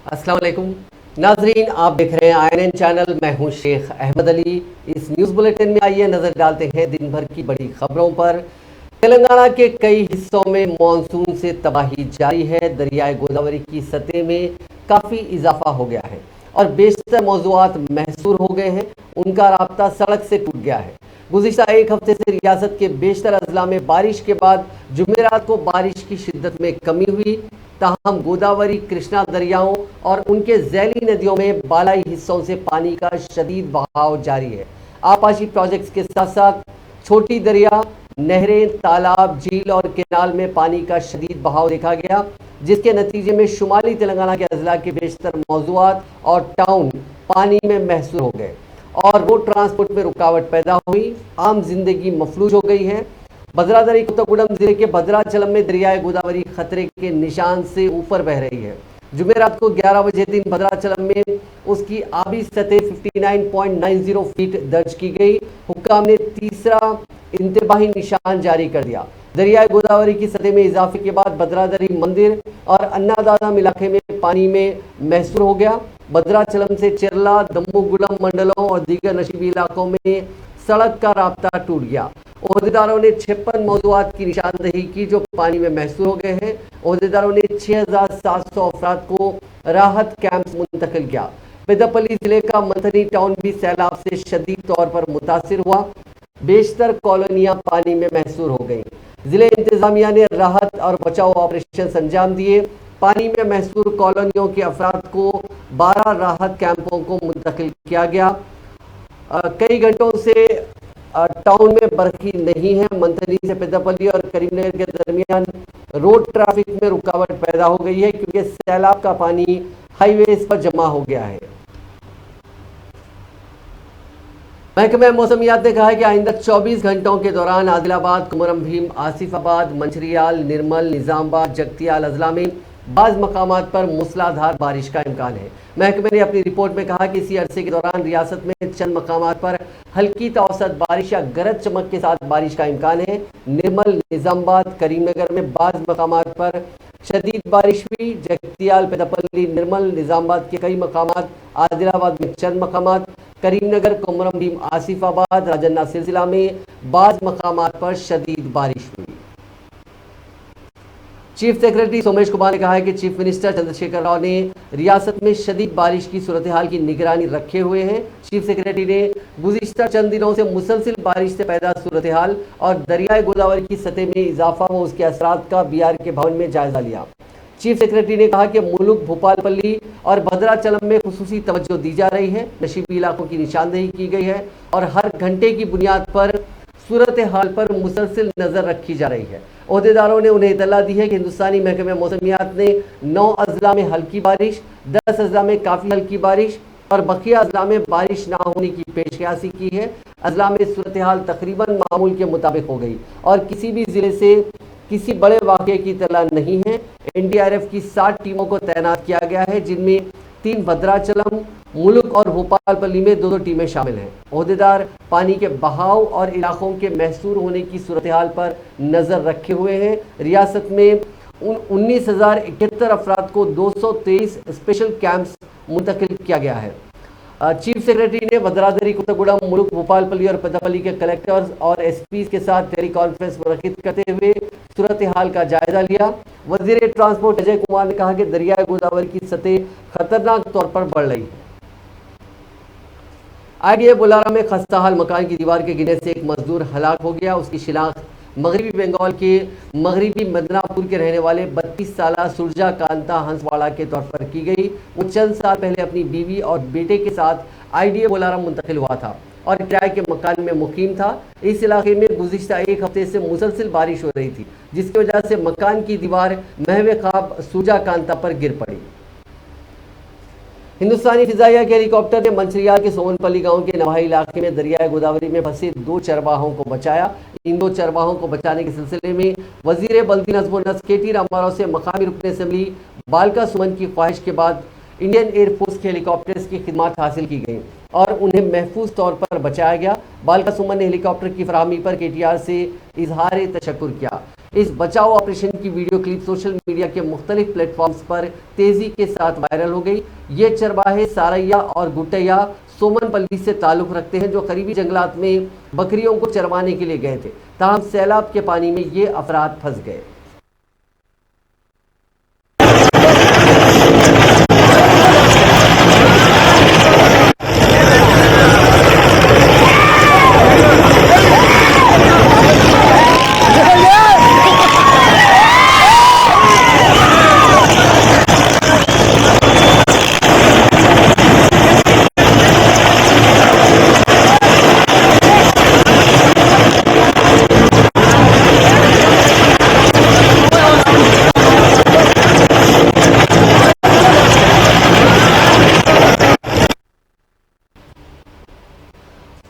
अस्सलाम वालेकुम नाजरीन, आप देख रहे हैं INN चैनल। मैं हूं शेख अहमद अली। इस न्यूज़ बुलेटिन में आइए नज़र डालते हैं दिन भर की बड़ी खबरों पर। तेलंगाना के कई हिस्सों में मानसून से तबाही जारी है। दरियाए गोदावरी की सतह में काफ़ी इजाफा हो गया है और बेशतर मौज़ूआत महसूर हो गए हैं। उनका राब्ता सड़क से टूट गया है। गुज़िश्ता एक हफ्ते से रियासत के बेशतर अजला में बारिश के बाद जुमेरात को बारिश की शिद्दत में कमी हुई। ताहम गोदावरी, कृष्णा दरियाओं और उनके झैली नदियों में बालाई हिस्सों से पानी का शदीद बहाव जारी है। आपाशी प्रोजेक्ट्स के साथ साथ छोटी दरिया, नहरें, तालाब, झील और केनाल में पानी का शदीद बहाव देखा गया, जिसके नतीजे में शुमाली तेलंगाना के अजला के बेशतर मौज़ूआत और टाउन पानी में महसूर हो गए और रोड ट्रांसपोर्ट में रुकावट पैदा हुई। आम जिंदगी मफलूज हो गई है। भद्रादरी कोत्तागुडम जिले के भद्राचलम में दरियाए गोदावरी खतरे के निशान से ऊपर बह रही है। जुमेरात को 11 बजे दिन भद्राचलम में उसकी आबी सतह 59.90 फीट दर्ज की गई। हुक्काम ने तीसरा इंतबाही निशान जारी कर दिया। दरियाए गोदावरी की सतह में इजाफे के बाद भद्रादरी मंदिर और अन्नादादम इलाके में पानी में महसूर हो गया। भद्राचलम से चेरला, दम्बुगुलम मंडलों और दीगर नशीबी इलाकों में सड़क का राब्ता टूट गया। ओहदेदारों ने 56 मौज़ूआत की निशानदेही की जो पानी में महसूर हो गए हैं। ओहदेदारों ने 6700 अफराद को राहत कैंप मुंतकिल किया। पेद्दापल्ली जिले का मंथनी टाउन भी सैलाब से शदीद तौर पर मुतासिर हुआ। बेशतर कॉलोनियां पानी में महसूर हो गई। जिले इंतजामिया ने राहत और बचाव ऑपरेशन अंजाम दिए। पानी में महसूर कॉलोनियों के अफराद को 12 राहत कैंपों को मुंतकिल किया गया। कई घंटों से टाउन में बरखी नहीं है। मंथनी से पेद्दापल्ली और करीमनगर के दरमियान रोड ट्रैफिक में रुकावट पैदा हो गई है क्योंकि सैलाब का पानी हाईवेज पर जमा हो गया है। महकमा मौसमियात ने कहा है कि आइंदा 24 घंटों के दौरान आदिलाबाद, कुमरम भीम, आसिफाबाद, मंचिरियाल, निर्मल, निजामबाद, जगतियाल अजला में बाज़ मकामात पर मूसलाधार बारिश का इम्कान है। महकमे ने अपनी रिपोर्ट में कहा कि इसी अरसे के दौरान रियासत में चंद मकामात पर हल्की तो औसत बारिश या गरज चमक के साथ बारिश का इम्कान है। निर्मल, निजामबाद, करीमनगर में बाज़ मकामात पर शदीद बारिश हुई। जगतियाल, पेद्दापल्ली, निर्मल, निजामबाद के कई मकामात, आदिलाबाद में चंद मकामात, करीमनगर, कुमरम भीम, आसिफाबाद, राजन्ना सिलसिला में बाज़ मकामात पर शदीद बारिश हुई। चीफ सेक्रेटरी सोमेश कुमार ने कहा है कि चीफ मिनिस्टर चंद्रशेखर राव ने रियासत में शदीद बारिश की सूरत हाल की निगरानी रखे हुए हैं। चीफ सेक्रेटरी ने गुज़िश्ता चंद दिनों से मुसलसिल बारिश से पैदा सूरत हाल और दरियाए गोदावरी की सतह में इजाफा व उसके असरात का BR के भवन में जायजा लिया। चीफ सेक्रेटरी ने कहा कि मुल्क भोपालपल्ली और भद्राचलम में खुसूसी तवज्जो दी जा रही है। नशीबी इलाकों की निशानदेही की गई है और हर घंटे की बुनियाद पर सूरत हाल पर मुसलसिल नज़र रखी जा रही है। ओहदेदारों ने उन्हें इतला दी है कि हिंदुस्तानी महकमे मौसमियात ने 9 अजला में हल्की बारिश, 10 अजला में काफ़ी हल्की बारिश और बकिया अजला में बारिश ना होने की पेशकशी की है। अजला में सूरत हाल तकरीबन मामूल के मुताबिक हो गई और किसी भी ज़िले से किसी बड़े वाक़े की इतला नहीं है। NDRF की 60 टीमों को तैनात किया गया है, जिनमें 3 भद्राचलम, मुल्क और भोपालपल्ली में 2-2 टीमें शामिल हैं। ओहदेदार पानी के बहाव और इलाकों के महसूर होने की सूरत हाल पर नज़र रखे हुए हैं। रियासत में 19,071 अफराद को 223 स्पेशल कैंप्स मुंतकिल किया गया है। चीफ सेक्रेटरी ने भद्रादरी, कोत्तागुडम, मुल्क, भोपालपल्ली और पेद्दापल्ली के कलेक्टर्स और SPs के साथ टेली कॉन्फ्रेंस मुनक्किद करते हुए सूरत हाल का जायजा लिया। वजीर ट्रांसपोर्ट अजय कुमार ने कहा कि दरियाए गोदावरी की सतह खतरनाक तौर पर बढ़ रही है। IDA बुलारा में खस्ताहाल मकान की दीवार के गिरने से एक मजदूर हलाक हो गया। उसकी शिनाख्त मगरबी बंगाल के मगरबी मदनापुर के रहने वाले 32 साला सुरजा कांता हंसवाड़ा के तौर पर की गई। वो चंद साल पहले अपनी बीवी और बेटे के साथ IDA बुलारा मुंतकिल हुआ था और किराए के मकान में मुकीम था। इस इलाके में गुज़िश्ता एक हफ्ते से मुसलसिल बारिश हो रही थी, जिसकी वजह से मकान की दीवार महवे ख्वाब सुरजा कांता पर गिर पड़ी। हिंदुस्तानी फिजाइया के हेलीकॉप्टर ने मंचिरियाल के सोमनपल्ली गांव के नवाही इलाके में दरियाए गोदावरी में फंसे 2 चरवाहों को बचाया। इन 2 चरवाहों को बचाने के सिलसिले में वजीर बल्दी नज़्म व नस्र KT रामाराव से मकामी रुकन असम्बली बालका सुमन की ख्वाहिश के बाद इंडियन एयरफोर्स के हेलीकॉप्टर्स की खिदमत हासिल की गई और उन्हें महफूज तौर पर बचाया गया। बालका सुमन ने हेलीकॉप्टर की फराहमी पर KTR से इजहार तशक्कुर किया। इस बचाव ऑपरेशन की वीडियो क्लिप सोशल मीडिया के मुख्तलिफ प्लेटफॉर्म्स पर तेजी के साथ वायरल हो गई। ये चरवाहे सारैया और गुटैया सोमनपल्ली से ताल्लुक रखते हैं, जो करीबी जंगलात में बकरियों को चरवाने के लिए गए थे। ताहम सैलाब के पानी में ये अफराद फंस गए।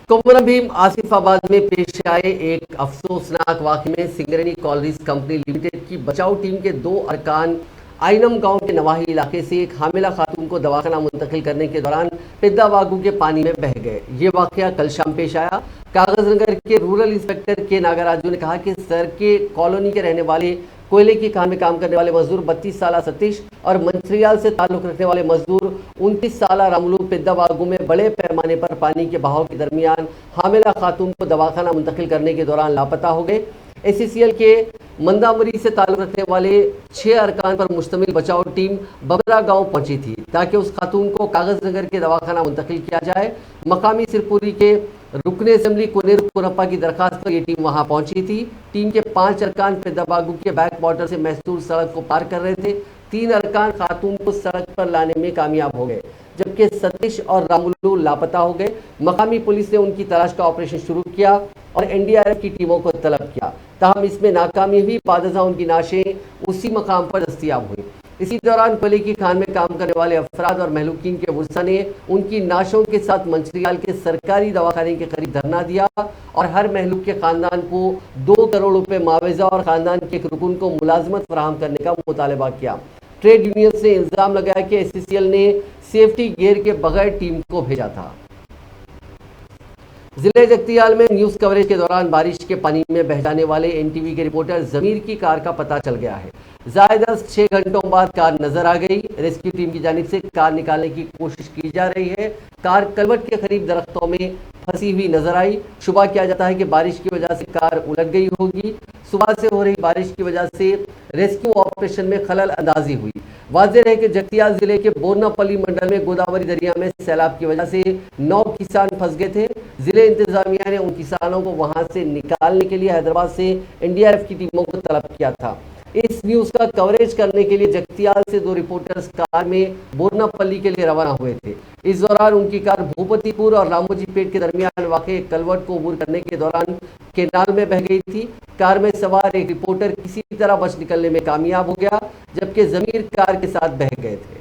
कोमरम भीम आसिफाबाद में पेश आए एक अफसोसनाक वाक़े में सिंगरेनी कॉलरीज कंपनी लिमिटेड की बचाव टीम के 2 अरकान आइनम गांव के नवाही इलाके से एक हामिला खातून को दवाखाना मुंतकिल करने के दौरान पिद्दावागू के पानी में बह गए। ये वाक़या कल शाम पेश आया। कागजनगर के रूरल इंस्पेक्टर के नागराजू ने कहा कि सर के कॉलोनी के रहने वाले कोयले की खान में काम करने वाले मजदूर 32 साल सतीश और मंत्रियाल से ताल्लुक रखने वाले मजदूर 29 साल रामुलू पिद्दावागू में बड़े पैमाने पर पानी के बहाव के दरमियान हामिला खातून को दवाखाना मुंतकिल करने के दौरान लापता हो गए। एससीएल के मंदामरी से ताल्लुक रखने वाले 6 अरकान पर मुश्तमिल बचाव टीम बबरा गांव पहुंची थी ताकि उस खातून को कागजनगर के दवाखाना मुंतकिल किया जाए। मकामी सिरपुरी के रुकने असेंबली कुनेर कुरप्पा की दरखास्त पर यह टीम वहां पहुंची थी। टीम के 5 अरकान पिद्दावागू के बैक वाटर से महसूर सड़क को पार कर रहे थे। 3 अरकान खातून को सड़क पर लाने में कामयाब हो गए, जबकि सतीश और रामुलू लापता हो गए। मकामी पुलिस ने उनकी तलाश का ऑपरेशन शुरू किया और एनडीआरएफ की टीमों को तलब किया। ताहम इसमें नाकामी हुई। बादशाह उनकी नाशें उसी मकाम पर दस्तियाब हुई। इसी दौरान कोयले की खान में काम करने वाले अफराद और महलूकीन के वर्सा ने उनकी नाशों के साथ मंचरियाल के सरकारी दवाखाने के करीब धरना दिया और हर महलूक के खानदान को 2 करोड़ रुपए मुआवजा और खानदान के एक रुकन को मुलाजमत फराहम करने का मुतालबा किया। ट्रेड यूनियन ने इल्जाम लगाया कि एससीएल ने सेफ्टी गियर के बगैर टीम को भेजा था। जिले जगतियाल में न्यूज कवरेज के दौरान बारिश के पानी में बह जाने वाले एनटीवी के रिपोर्टर जमीर की कार का पता चल गया है। ज़ायदा 6 घंटों बाद कार नजर आ गई। रेस्क्यू टीम की जानिब से कार निकालने की कोशिश की जा रही है। कार कलवट के करीब दरख्तों में फंसी हुई नजर आई। शुबा किया जाता है कि बारिश की वजह से कार उलट गई होगी। सुबह से हो रही बारिश की वजह से रेस्क्यू ऑपरेशन में खलल अंदाजी हुई। वाज़ेह है कि जगतियाल जिले के बोरनापल्ली मंडल में गोदावरी दरिया में सैलाब की वजह से 9 किसान फंस गए थे। जिले इंतजामिया ने उन किसानों को वहां से निकालने के लिए हैदराबाद से एनडीआरएफ की टीमों को तलब किया था। इस न्यूज का कवरेज करने के लिए जगतियाल से 2 रिपोर्टर्स कार में बोरनापल्ली के लिए रवाना हुए थे। इस दौरान उनकी कार भूपतिपुर और रामोजी पेट के दरमियान वाक़े कलवट को अबूर करने के दौरान केनाल में बह गई थी। कार में सवार एक रिपोर्टर किसी तरह बच निकलने में कामयाब हो गया, जबकि जमीर कार के साथ बह गए थे।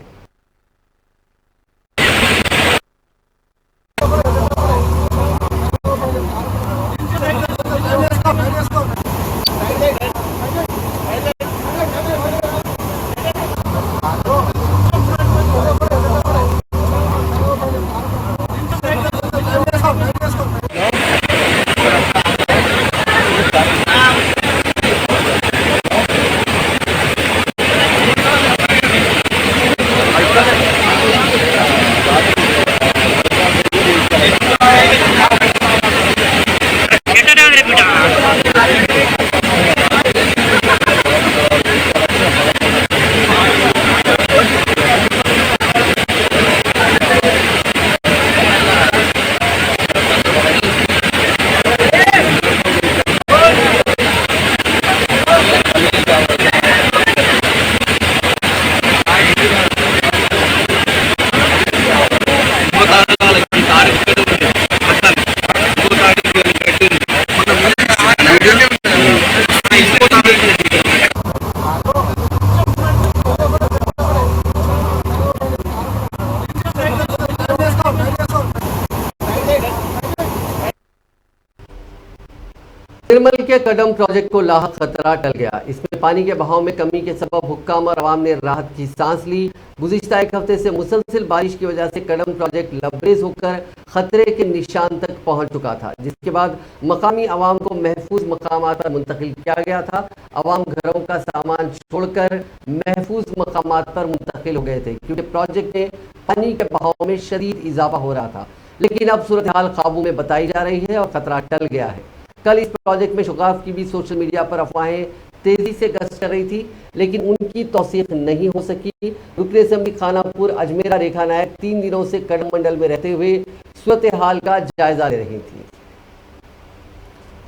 निर्मल के कदम प्रोजेक्ट को लाहक खतरा टल गया। इसमें पानी के बहाव में कमी के सबब हुक्काम और आवाम ने राहत की सांस ली। गुज़िश्ता एक हफ्ते से मुसलसल बारिश की वजह से कदम प्रोजेक्ट लबरेज होकर खतरे के निशान तक पहुंच चुका था, जिसके बाद मकामी आवाम को महफूज मकामात पर मुंतकिल किया गया था। आवाम घरों का सामान छोड़कर महफूज मकामात पर मुंतकिल हो गए थे, क्योंकि प्रोजेक्ट में पानी के बहाव में शदीद इजाफा हो रहा था। लेकिन अब सूरत हाल काबू में बताई जा रही है और खतरा टल गया है। कल इस प्रोजेक्ट में शुगाफ की भी सोशल मीडिया पर अफवाहें तेजी से गश्त कर रही थी, लेकिन उनकी तौसीक नहीं हो सकी। रुकन असेंबली खानापुर अजमेरा रेखा नायक 3 दिनों से कड़म मंडल में रहते हुए सूरत हाल का जायजा ले रही थी।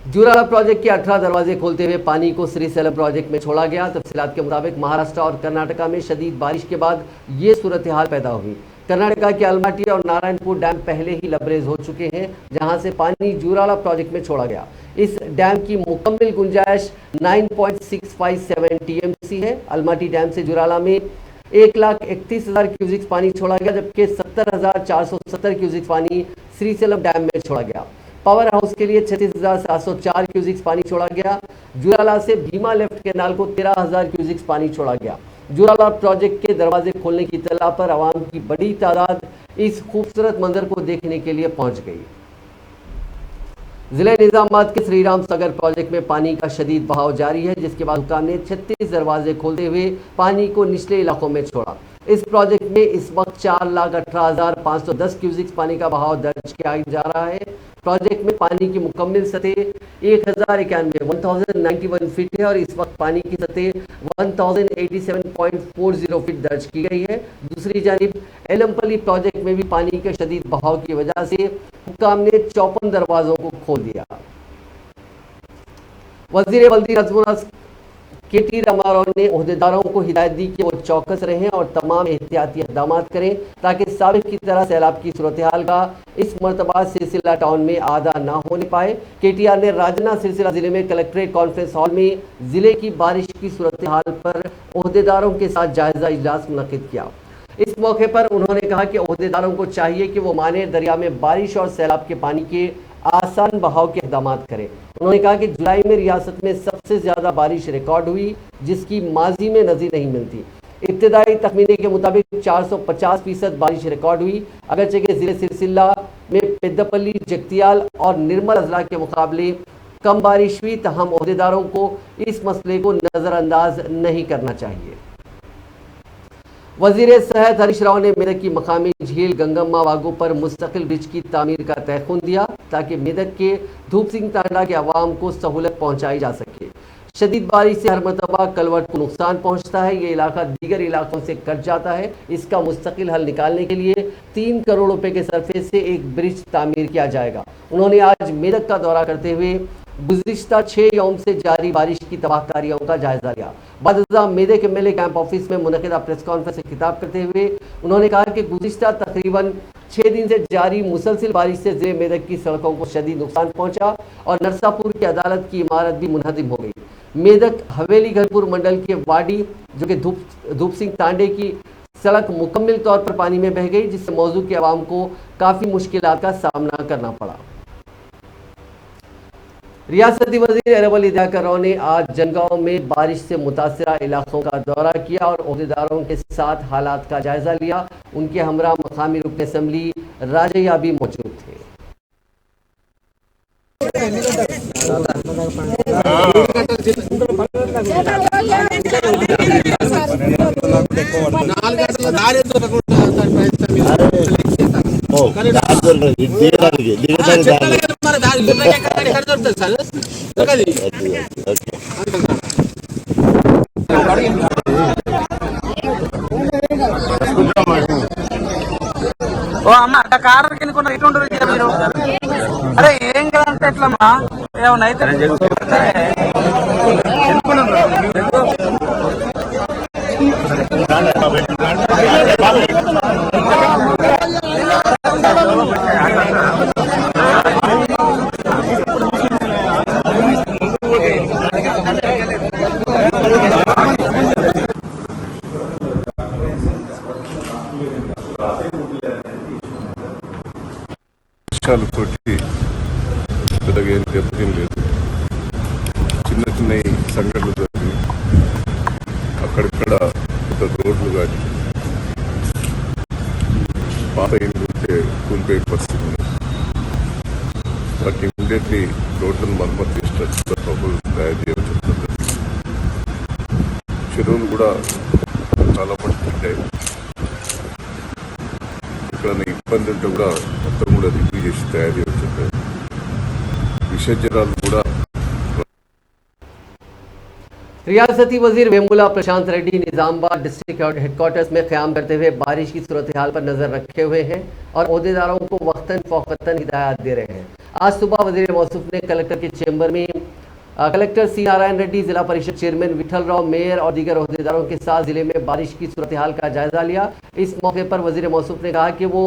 जुराला प्रोजेक्ट के 18 दरवाजे खोलते हुए पानी को श्रीसेलम प्रोजेक्ट में छोड़ा गया। तफसीलात के मुताबिक महाराष्ट्र और कर्नाटका में शदीद बारिश के बाद ये सूरत हाल पैदा हुई। कर्नाटका के अलमाटी और नारायणपुर डैम पहले ही लबरेज हो चुके हैं, जहां से पानी जुराला प्रोजेक्ट में छोड़ा गया। इस डैम की मुकम्मल गुंजाइश 9.657 टीएमसी है। अलमाटी डैम से जुराला में 1,31,000 क्यूसिक पानी छोड़ा गया, जबकि 70,470 क्यूसिक पानी श्रीसेलम डैम में छोड़ा गया। पावर हाउस के लिए 36,704 क्यूसिक पानी छोड़ा गया। जुराला से भीमा लेफ्ट कैनाल को 13,000 क्यूसिक पानी छोड़ा गया। जुराला प्रोजेक्ट के दरवाजे खोलने की इत्तला पर आवाम की बड़ी तादाद इस खूबसूरत मंजर को देखने के लिए पहुंच गई। जिले निजामाबाद के श्री राम सागर प्रोजेक्ट में पानी का शदीद बहाव जारी है, जिसके बाद हुकाम ने 36 दरवाजे खोलते हुए पानी को निचले इलाकों में छोड़ा। इस प्रोजेक्ट में इस वक्त 4,18,510 क्यूसिक पानी का बहाव दर्ज किया जा रहा है। प्रोजेक्ट में पानी की मुकम्मल सतह 1091 फीट है और इस वक्त पानी की सतह 1087.40 फीट दर्ज की गई है। दूसरी जानिब एलमपल्ली प्रोजेक्ट में भी पानी के शदीद बहाव की वजह से हुकाम ने 54 दरवाजों को खोल दिया। वजीर बल्दी नज़्मुल KT रामाराव ने ओहदेदारों को हिदायत दी कि वो चौकस रहें और तमाम एहतियाती इक़दाम करें, ताकि साबिक़ की तरह सैलाब की सूरत हाल का इस मरतबा सिलसिला टाउन में आदा ना होने पाए। KTR ने राजना सिलसिला जिले में कलेक्ट्रेट कॉन्फ्रेंस हॉल में जिले की बारिश की सूरत हाल पर ओहदेदारों के साथ जायजा इजलास मुनक़िद किया। इस मौके पर उन्होंने कहा कि ओहदेदारों को चाहिए कि वो माने दरिया में बारिश और सैलाब के पानी के आसान बहाव के इक़दाम करें। उन्होंने कहा कि जुलाई में रियासत में सबसे ज़्यादा बारिश रिकॉर्ड हुई, जिसकी माजी में नज़ीर नहीं मिलती। इब्तदाई तखमीने के मुताबिक 450% बारिश रिकॉर्ड हुई। अगरचे के ज़िले सिलसिला में पेद्दापल्ली, जगतियाल और निर्मल अजला के मुकाबले कम बारिश हुई, तहम ओहदेदारों को इस मसले को नज़रअंदाज नहीं करना चाहिए। वजीर सेहत हरीश राव ने मेदक की मकामी झील गंगम्मा वागो पर मुस्तकिल ब्रिज की तामीर का तयखुन दिया, ताकि मेदक के धूप सिंह तांडा के अवाम को सहूलत पहुँचाई जा सके। शदीद बारिश से हर मरतबा कलवट को नुकसान पहुँचता है। ये इलाका दीगर इलाकों से कट जाता है। इसका मुस्तकिल हल निकालने के लिए 3 करोड़ रुपए के सरफे से एक ब्रिज तामीर किया जाएगा। उन्होंने आज मेदक का दौरा करते हुए गुज़िश्ता 6 यौम से जारी बारिश की तबाहकारियों का जायजा लिया। बादशाह मेदक MLA कैंप ऑफिस में मुनक़िदा प्रेस कॉन्फ्रेंस से खिताब करते हुए उन्होंने कहा कि गुज़िश्ता तकरीबन 6 दिन से जारी मुसलसिल बारिश से ज़िले मेदक की सड़कों को शदीद नुकसान पहुंचा और नरसापुर की अदालत की इमारत भी मुनहदिम हो गई। मेदक हवेली घरपुर मंडल के वाडी, जो कि धूप सिंह तांडे की सड़क मुकम्मल तौर पर पानी में बह गई, जिससे मौजू के अवाम को काफ़ी मुश्किलात का सामना करना पड़ा। रियासती वज़ीर अरब अली दयाकर राव ने आज जनगांव में बारिश से मुतासरा इलाकों का दौरा किया और ओहदेदारों के साथ हालात का जायजा लिया। उनके हमरा मकामी रुकन असेंबली राजैया भी मौजूद थे। ఓ అమ్మ అట్లా కారు కిందకున్న ఇటు ఉంటుంది మీరు అరే ఏం కదంటే ఎట్లమ్మా ఏమన్నా అయితే తోటి పెద్దగా ఏం దెబ్బతిం లేదు. చిన్న చిన్న సంఘటనలు జరిగి అక్కడిక్కడ పెద్ద రోడ్లు కానీ పాత ఇండ్లు ఉంటే కూలిపోయే పరిస్థితి ఉంది. ఇమ్మీడియట్లీ రోడ్లను మరమ్మతు చేసేటట్టు ప్రపోజల్ తయారు చేయడం చెప్తుంది. చెరువులు కూడా చాలా మటుకు ఉంటాయి. ఇక్కడ ఇబ్బంది ఉంటే కూడా మొత్తం కూడా రివ్యూ చేసి తయారు చేయడం చెప్పారు. విసర్జనాలు కూడా रियासती वजीर वेमुला प्रशांत रेड्डी निजामाबाद डिस्ट्रिक्ट हेडक्वार्टर्स में क़याम करते हुए बारिश की सूरत हाल पर नजर रखे हुए हैं और ओहदेदारों को वक्तन फ़ौक़तन हिदायत दे रहे हैं। आज सुबह वजीर मौसूफ ने कलेक्टर के चैम्बर में कलेक्टर सी नारायण रेड्डी, जिला परिषद चेयरमैन विठल राव, मेयर और दीगर ओहदेदारों के साथ जिले में बारिश की सूरत हाल का जायजा लिया। इस मौके पर वजीर मौसूफ ने कहा कि वो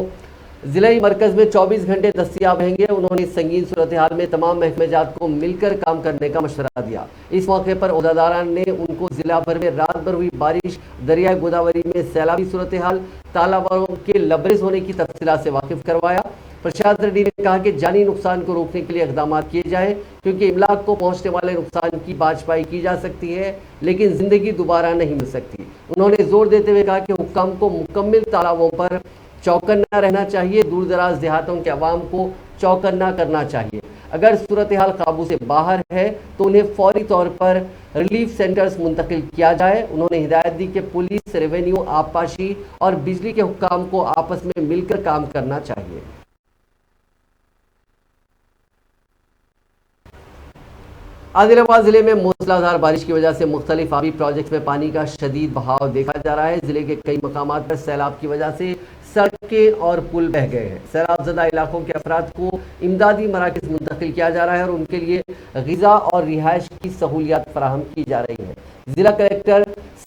जिलाई मरकज़ में 24 घंटे दस्तियाब रहेंगे। उन्होंने संगीन सूरत हाल में तमाम महकमेजात को मिलकर काम करने का मशवरा दिया। इस मौके पर ओहदेदारान ने उनको जिला भर में रात भर हुई बारिश, दरिया गोदावरी में सैलाबी सूरत हाल, तालाबों के लबरेज होने की तफसीलात से वाकिफ करवाया। प्रशांत रेड्डी ने कहा कि जानी नुकसान को रोकने के लिए इकदाम किए जाए, क्योंकि इमलाक को पहुंचने वाले नुकसान की बाजपाई की जा सकती है, लेकिन जिंदगी दोबारा नहीं मिल सकती। उन्होंने जोर देते हुए कहा कि हुक्काम को मुकम्मल तालाबों पर चौकन्ना रहना चाहिए, दूर दराज देहातों के अवाम को चौकन्ना करना चाहिए। अगर सूरत हाल काबू से बाहर है तो उन्हें फौरी तौर पर रिलीफ सेंटर्स मुंतकिल किया जाए। उन्होंने हिदायत दी कि पुलिस, रेवेन्यू, आबपाशी और बिजली के हुक्काम को आपस में मिलकर काम करना चाहिए। आदिलाबाद जिले में मूसलाधार बारिश की वजह से मुख्तलिफ आबी प्रोजेक्ट्स में पानी का शदीद बहाव देखा जा रहा है। जिले के कई मकामात पर सैलाब की वजह से सड़कें और पुल बह गए हैं। सैलाबजदा इलाकों के अफराद को इमदादी मराकज़ मुंतकिल किया जा रहा है और उनके लिए ग़िज़ा और रिहाइश की सहूलियात फराहम की जा रही है। जिला कलेक्टर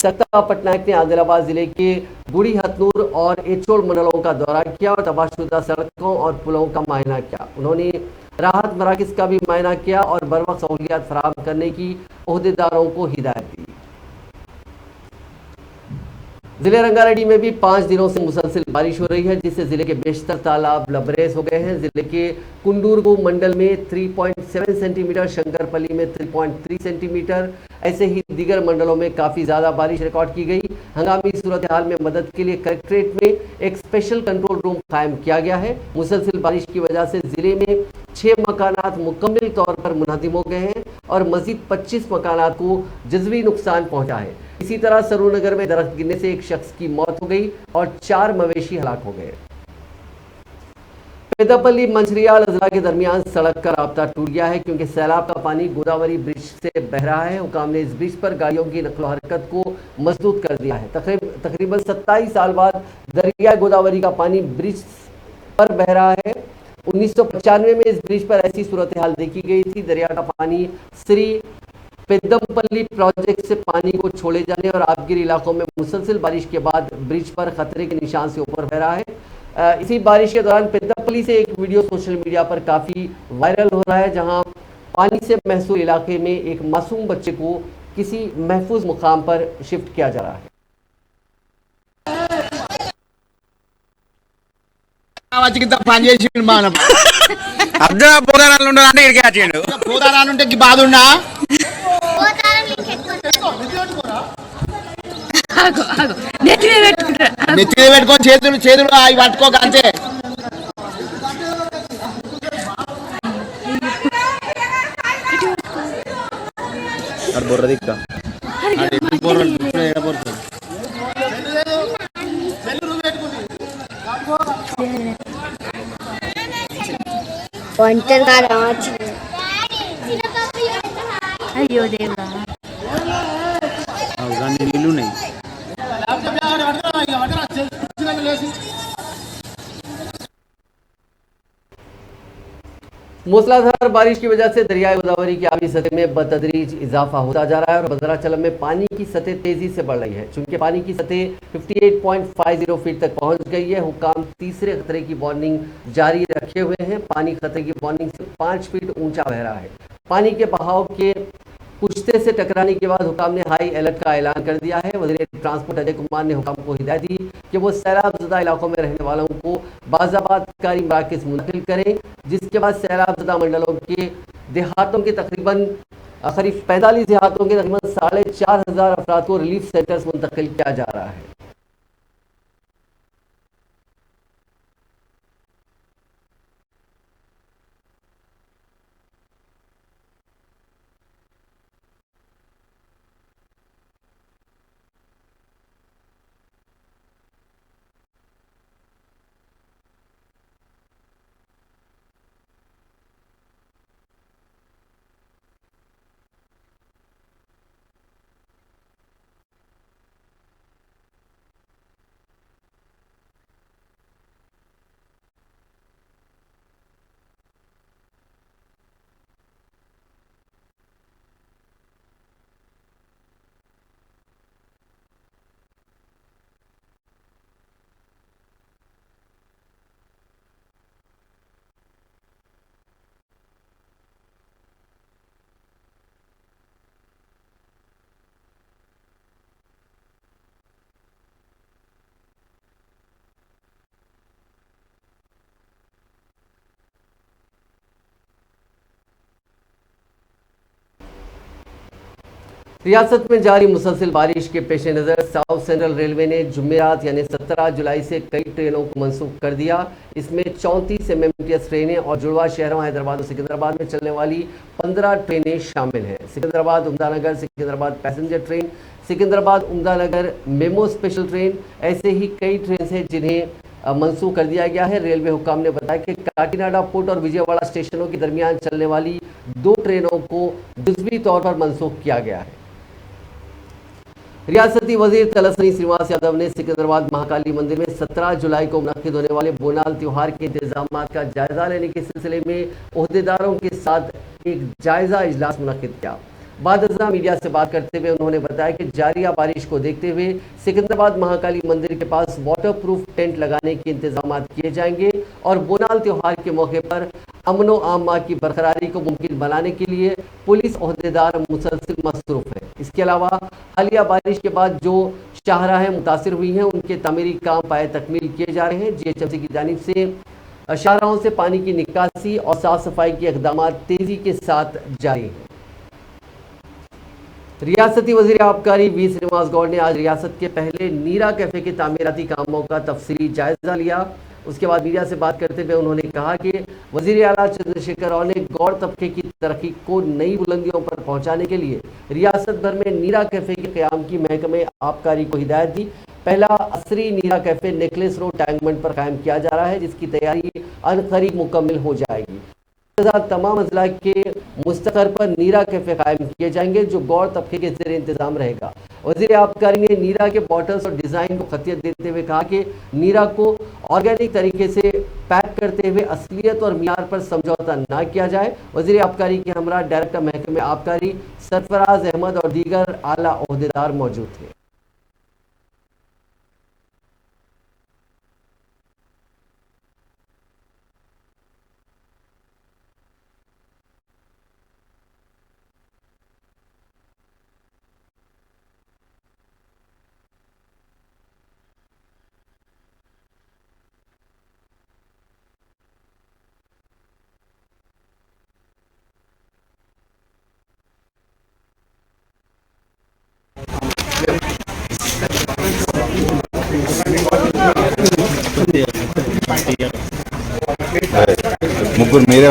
सक्ता पटनायक ने आदिलाबाद जिले के गुड़ी हथनूर और एचोड़ मंडलों का दौरा किया और तबाहशुदा सड़कों और पुलों का मुआयना किया। उन्होंने राहत मराकज़ का भी मुआयना किया और बरवक्त सहूलियात फराहम करने की ओहदेदारों को हिदायत दी। जिले रंगारेड्डी में भी 5 दिनों से मुसलसल बारिश हो रही है, जिससे जिले के बेशतर तालाब लबरेज हो गए हैं। जिले के कुंडूरगो मंडल में 3.7 सेंटीमीटर, शंकरपल्ली में 3.3 सेंटीमीटर, ऐसे ही दीगर मंडलों में काफ़ी ज़्यादा बारिश रिकॉर्ड की गई। हंगामी सूरत हाल में मदद के लिए कलेक्ट्रेट में एक स्पेशल कंट्रोल रूम कायम किया गया है। मुसलसल बारिश की वजह से जिले में 6 मकानात मुकम्मल तौर पर मुनहदिम हो गए हैं और मजीद 25 मकानात को जज़वी नुकसान पहुंचा है। इसी तरह सरूनगर में दरख्त गिरने से एक शख्स की मौत हो गई और 4 मवेशी हलाक हो गए। पेदापल्ली मंचरियाल अजला के दरमियान सड़क का राब्ता टूट गया है, क्योंकि सैलाब का पानी गोदावरी ब्रिज से बह रहा है। हुकाम ने इस ब्रिज पर गाड़ियों की नकलो हरकत को मजबूत कर दिया है। तकरीबन 27 साल बाद दरिया गोदावरी का पानी ब्रिज पर बह रहा है। 1995 में इस ब्रिज पर ऐसी सूरत हाल देखी गई थी। दरिया का पानी श्री पेदमपल्ली प्रोजेक्ट से पानी को छोड़े जाने और आबगिर इलाकों में मुसलसल बारिश के बाद ब्रिज पर खतरे के निशान से ऊपर बह रहा है। इसी बारिश के दौरान पेदमपल्ली से एक वीडियो सोशल मीडिया पर काफ़ी वायरल हो रहा है, जहां पानी से महसूल इलाके में एक मासूम बच्चे को किसी महफूज मुकाम पर शिफ्ट किया जा रहा है। అర్జున పోదారాలు ఉండాలంటే ఇక్కడికి వచ్చేయండు. పోదారాలు ఉంటే బాధ ఉన్నా నెత్తి పెట్టుకొని చేతులు చేతులు అవి పట్టుకోక అంతే. బొర్రదిక్క ఒంటరిగా రావచ్చు. అయ్యో దేవుడా, నీళ్ళు ఉన్నాయి. मूसलाधार बारिश की वजह से दरियाई गोदावरी की आबी सतह में बतदरीज इजाफा होता जा रहा है और भद्राचलम में पानी की सतह तेजी से बढ़ रही है। चूंकि पानी की सतह 58.50 फीट तक पहुंच गई है, हुकाम तीसरे खतरे की वार्निंग जारी रखे हुए हैं। पानी खतरे की वार्निंग से 5 फीट ऊंचा बह रहा है। पानी के बहाव के पुश्ते से टकराने के बाद हुकाम ने हाई अलर्ट का ऐलान कर दिया है। वज़ीर ट्रांसपोर्ट अजय कुमार ने हुकाम को हिदायत दी कि वो सैलाबज़दा इलाकों में रहने वालों को बाज़ाबातकारी मराकज़ मुंतकिल करें, जिसके बाद सैलाबज़दा मंडलों के देहातों के तकरीबन करीब 45 देहातों के तकरीबन 4,500 अफराद को रिलीफ सेंटर्स मुंतकिल किया जा रहा है। रियासत में जारी मुसलसल बारिश के पेश नज़र साउथ सेंट्रल रेलवे ने जुमेरात यानी 17 जुलाई से कई ट्रेनों को मनसूख कर दिया। इसमें 34 MMTS ट्रेनें और जुड़वा शहरों हैदराबाद और सिकंदराबाद में चलने वाली 15 ट्रेनें शामिल हैं। Secunderabad Umdanagar Secunderabad passenger train, Secunderabad Umdanagar MEMU special train, ऐसे ही कई ट्रेन हैं जिन्हें मनसूख कर दिया गया है। रेलवे हुकाम ने बताया कि काकीनाडा पोर्ट और विजयवाड़ा स्टेशनों के दरमियान चलने वाली 2 ट्रेनों को जुज़वी तौर पर मनसूख किया गया है। रियासती वजीर तलस्नी श्रीनिवास यादव ने सिकंदराबाद महाकाली मंदिर में 17 जुलाई को मुनक्किद होने वाले बोनाल त्योहार के इंतजामात का जायजा लेने के सिलसिले में ओहदेदारों के साथ एक जायजा इजलास मुनक्किद किया। बादशाह मीडिया से बात करते हुए उन्होंने बताया कि जारिया बारिश को देखते हुए सिकंदराबाद महाकाली मंदिर के पास वाटरप्रूफ टेंट लगाने के इंतजाम किए जाएंगे और बोनाल त्योहार के मौके पर अमन व आमा की बरकरारी को मुमकिन बनाने के लिए पुलिस ओहदेदार मुसलसिल मसरूफ हैं। इसके अलावा हालिया बारिश के बाद जो शाहराहें मुतासिर हुई हैं उनके तामीरी काम पाए तकमील किए जा रहे हैं। GHMC की जानिब से शाहराहों से पानी की निकासी और साफ सफाई के इक़दाम तेजी के साथ जारी हैं। रियासती वज़ीर आबकारी वी श्रीनिवास गौड़ ने आज रियासत के पहले नीरा कैफे के तामीराती कामों का तफसीली जायजा लिया। उसके बाद मीडिया से बात करते हुए उन्होंने कहा कि वज़ीर आला चंद्रशेखर राव ने गौड़ तबके की तरक्की को नई बुलंदियों पर पहुंचाने के लिए रियासत भर में नीरा कैफे के क़याम की महकमे आबकारी को हिदायत दी। पहला असरी नीरा कैफे नेकलेस रोड टैंकबंड पर कायम किया जा रहा है, जिसकी तैयारी अनकरीब मुकम्मल हो जाएगी। तमाम अजला के मुस्तकर पर नीरा कैफे कायम किए जाएंगे जो गौड़ तबके के ज़ेर इंतजाम रहेगा। वज़ीर आबकारी ने नीरा के बॉटल्स और डिज़ाइन को खतियत देते हुए कहा कि नीरा को ऑर्गेनिक तरीके से पैक करते हुए असलियत और मियार पर समझौता ना किया जाए। वज़ीर आबकारी के हमरा डायरेक्टर महकमे आबकारी सरफराज अहमद और दीगर आला ओहदेदार मौजूद थे। ముగ్గురు మీరే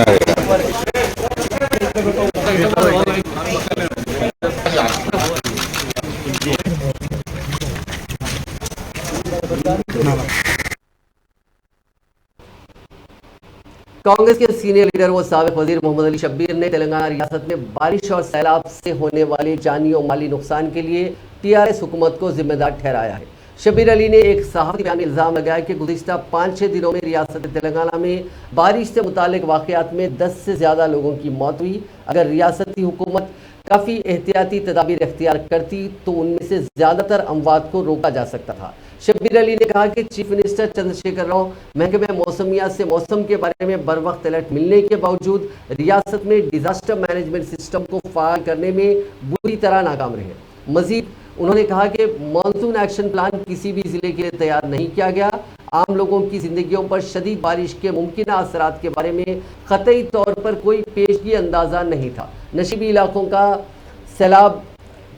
कांग्रेस के सीनियर लीडर व साबिक वजीर मोहम्मद अली शब्बीर ने तेलंगाना रियासत में बारिश और सैलाब से होने वाले जानी और माली नुकसान के लिए TRS हुकूमत को जिम्मेदार ठहराया है। शब्बीर अली ने एक सहाफ़ी बयान में इल्ज़ाम लगाया कि गुज़िश्ता 5-6 दिनों में रियासत तेलंगाना में बारिश से मुतालिक वाक़यात में 10 से ज़्यादा लोगों की मौत हुई। अगर रियासती हुकूमत काफ़ी एहतियाती तदाबीर इख्तियार करती तो उनमें से ज़्यादातर अमवात को रोका जा सकता था। शब्बीर अली ने कहा कि चीफ मिनिस्टर चंद्रशेखर राव महकमे मौसमियात से मौसम के बारे में बर वक्त अलर्ट मिलने के बावजूद रियासत में डिज़ास्टर मैनेजमेंट सिस्टम को फ़ाल करने में बुरी तरह नाकाम रहे। मज़ीद उन्होंने कहा कि मानसून एक्शन प्लान किसी भी ज़िले के लिए तैयार नहीं किया गया। आम लोगों की ज़िंदगियों पर शदीद बारिश के मुमकिन असरात के बारे में क़तई तौर पर कोई पेशगी अंदाज़ा नहीं था। नशीबी इलाकों का सैलाब,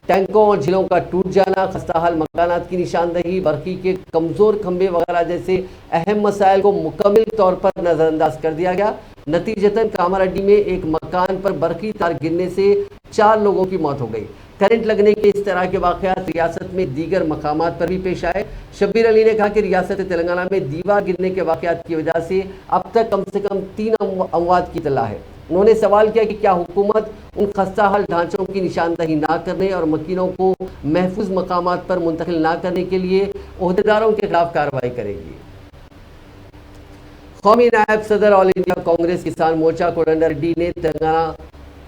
टैंकों और झीलों का टूट जाना, खस्ताहाल मकानात की निशानदही, बरकी के कमज़ोर खंभे वगैरह जैसे अहम मसाइल को मुकम्मल तौर पर नज़रअंदाज कर दिया गया। नतीजतन कामारेड्डी में एक मकान पर बरकी तार गिरने से 4 लोगों की मौत हो गई। करंट लगने के इस तरह के वाक़यात रियासत में दीगर मकामात पर भी पेश आए। शब्बीर अली ने कहा कि रियासत तेलंगाना में दीवार गिरने के वाक़यात की वजह से अब तक कम से कम 3 अमवात की इत्तला है। उन्होंने सवाल किया कि क्या हुकूमत उन खस्ताहाल ढांचों की निशानदही ना करने और मकीनों को महफूज मकामात पर मुंतकिल ना करने के लिए ओहदेदारों के खिलाफ कार्रवाई करेगी। कौमी नायब सदर ऑल इंडिया कांग्रेस किसान मोर्चा कोडंडा रेड्डी ने Telangana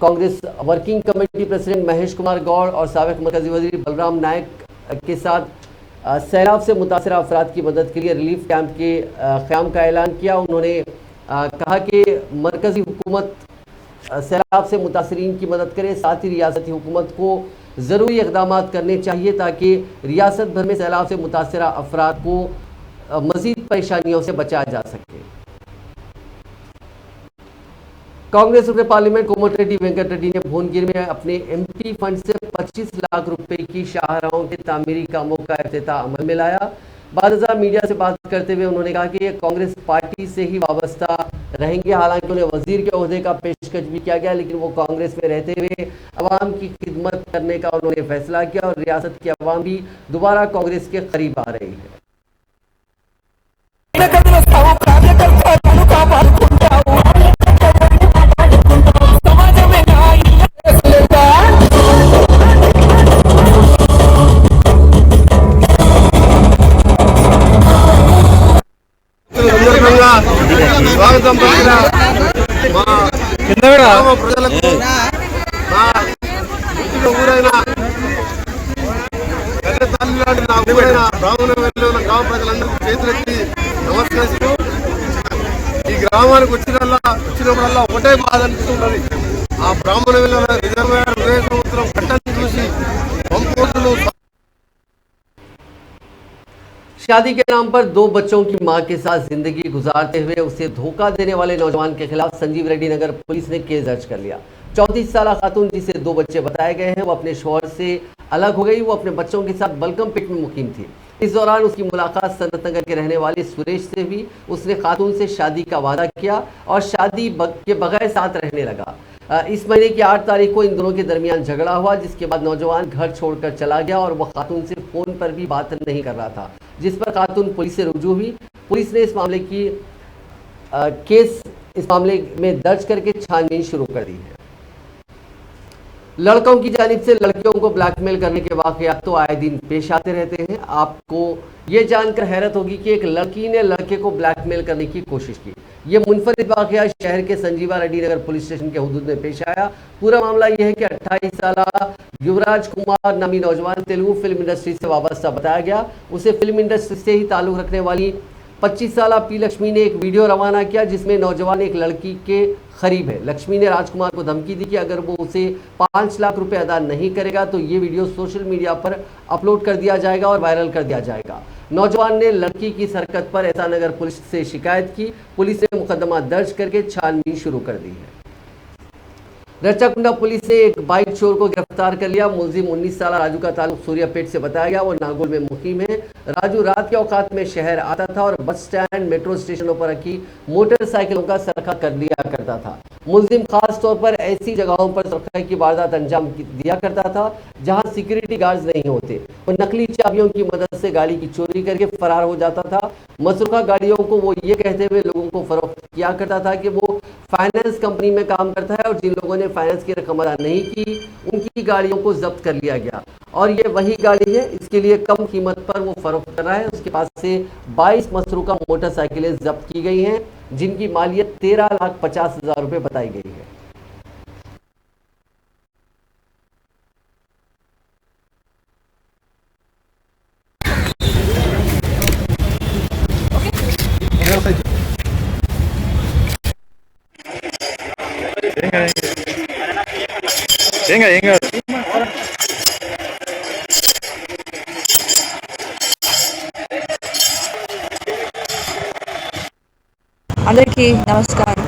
Congress working committee president Mahesh Kumar Goud और साबिक मरकजी वजीर बलराम नायक के साथ सैलाब से मुतासर अफराद की मदद के लिए रिलीफ कैंप के क़याम का ऐलान किया। उन्होंने कहा कि मरकजी हुकूमत सैलाब से मुतासरीन की मदद करे, साथ ही रियासती हुकूमत को ज़रूरी इक़दाम करने चाहिए ताकि रियासत भर में सैलाब से मुतासर अफराद को मज़ीद परेशानियों से बचाया जा सके। कांग्रेस रुकन पार्लियामेंट कोमटिरेड्डी वेंकट रेड्डी ने भुवनगिरी में अपने MP फंड से 25 लाख रुपए की शाहराहों के तामीरी कामों का इफ्तिताह अमल में लाया। बादशाह मीडिया से बात करते हुए उन्होंने कहा कि ये कांग्रेस पार्टी से ही वाबस्ता रहेंगे। हालांकि उन्हें वजीर के ओहदे का पेशकश भी किया गया, लेकिन वो कांग्रेस में रहते हुए अवाम की खिदमत करने का उन्होंने फैसला किया और रियासत की अवाम भी दोबारा कांग्रेस के करीब आ रही है। స్వాగతం పలికిన మా గ్రామ ప్రజలకు నా ఇంటిలో ఊరైన పెద్ద తల్లి లాంటి నా ఊరైన బ్రాహ్మణ వెళ్ళిన గ్రామ ప్రజలందరికీ చేతులెత్తి నమస్కరిస్తూ ఈ గ్రామానికి వచ్చినప్పుడల్లా ఒకటే బాధ అనిపిస్తుంటది। ఆ బ్రాహ్మణ వెళ్ళిన రిజర్వేయర్ 20 సంవత్సరం కట్టని చూసి పంపోతులు। शादी के नाम पर 2 बच्चों की मां के साथ जिंदगी गुजारते हुए उसे धोखा देने वाले नौजवान के खिलाफ संजीव रेड्डी नगर पुलिस ने केस दर्ज कर लिया। 34 साल खातून जिसे 2 बच्चे बताए गए हैं वो अपने शौहर से अलग हो गई। वो अपने बच्चों के साथ बलगम पेट में मुकीम थी। इस दौरान उसकी मुलाकात सनत नगर के रहने वाले सुरेश से हुई। उसने खातून से शादी का वादा किया और शादी के बगैर साथ रहने लगा। इस महीने की 8 तारीख को इन दोनों के दरमियान झगड़ा हुआ, जिसके बाद नौजवान घर छोड़कर चला गया और वह खातून से फोन पर भी बात नहीं कर रहा था, जिस पर खातून पुलिस से रुजू हुई। पुलिस ने इस मामले में दर्ज करके छानबीन शुरू कर दी है। लड़कों की जानिब से लड़कियों को ब्लैकमेल करने के वाकयात तो आए दिन पेश आते रहते हैं। आपको ये जानकर हैरत होगी कि एक लड़की ने लड़के को ब्लैकमेल करने की कोशिश की। ये मुनफरिद वाकया शहर के संजीवा रेड्डी नगर पुलिस स्टेशन के हुदूद में पेश आया। पूरा मामला यह है कि 28 साल युवराज कुमार नामी नौजवान तेलुगु फिल्म इंडस्ट्री से वाबस्ता बताया गया। उसे फिल्म इंडस्ट्री से ही ताल्लुक रखने वाली 25 साल पी लक्ष्मी ने एक वीडियो रवाना किया, जिसमें नौजवान एक लड़की के करीब है। लक्ष्मी ने राजकुमार को धमकी दी कि अगर वो उसे 5 लाख रुपए अदा नहीं करेगा तो ये वीडियो सोशल मीडिया पर अपलोड कर दिया जाएगा और वायरल कर दिया जाएगा। नौजवान ने लड़की की इस हरकत पर ऐसा नगर पुलिस से शिकायत की। पुलिस ने मुकदमा दर्ज करके छानबीन शुरू कर दी है। रच्चाकुंडा पुलिस ने एक बाइक चोर को गिरफ्तार कर लिया। मुलजिम 19 साल राजू का ताल्लुक सूर्यापेट से बताया गया। वो नागोल में मुकीम है। राजू रात के औकात में शहर आता था और बस स्टैंड मेट्रो स्टेशनों पर रखी मोटरसाइकिलों का सरखा कर लिया करता था। मुलजिम खास तौर पर ऐसी जगहों पर सरखा की वारदात अंजाम दिया करता था जहां सिक्योरिटी गार्ड्स नहीं होते। वो नकली चाबियों की मदद से गाड़ी की चोरी करके फरार हो जाता था। मसरूका गाड़ियों को वो ये कहते हुए लोगों को फरोख्त किया करता था कि वो फाइनेंस कंपनी में काम करता है और जिन लोगों ने फाइनेंस की रकम अदा नहीं की उनकी गाड़ियों को जब्त कर लिया गया और ये वही गाड़ी है, इसके लिए कम कीमत पर वो फरोख्त कर रहा है। उसके पास से 22 मसरूका मोटरसाइकिलें जब्त की गई हैं, जिनकी मालियत 13,50,000 रुपये बताई गई है। అందరికీ నమస్కారం.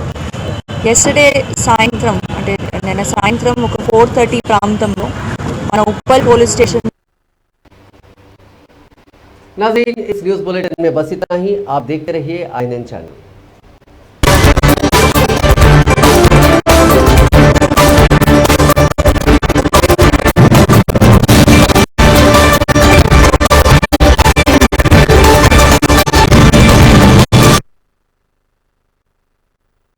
ఎస్టర్డే సాయంత్రం అంటే నిన్న సాయంత్రం ఒక 4:30 ప్రాంతంలో మన ఉప్పల్ పోలీస్ స్టేషన్ नाज़रीन, इस न्यूज़ बुलेटिन में बस इतना ही। आप देखते रहिए INN चैनल।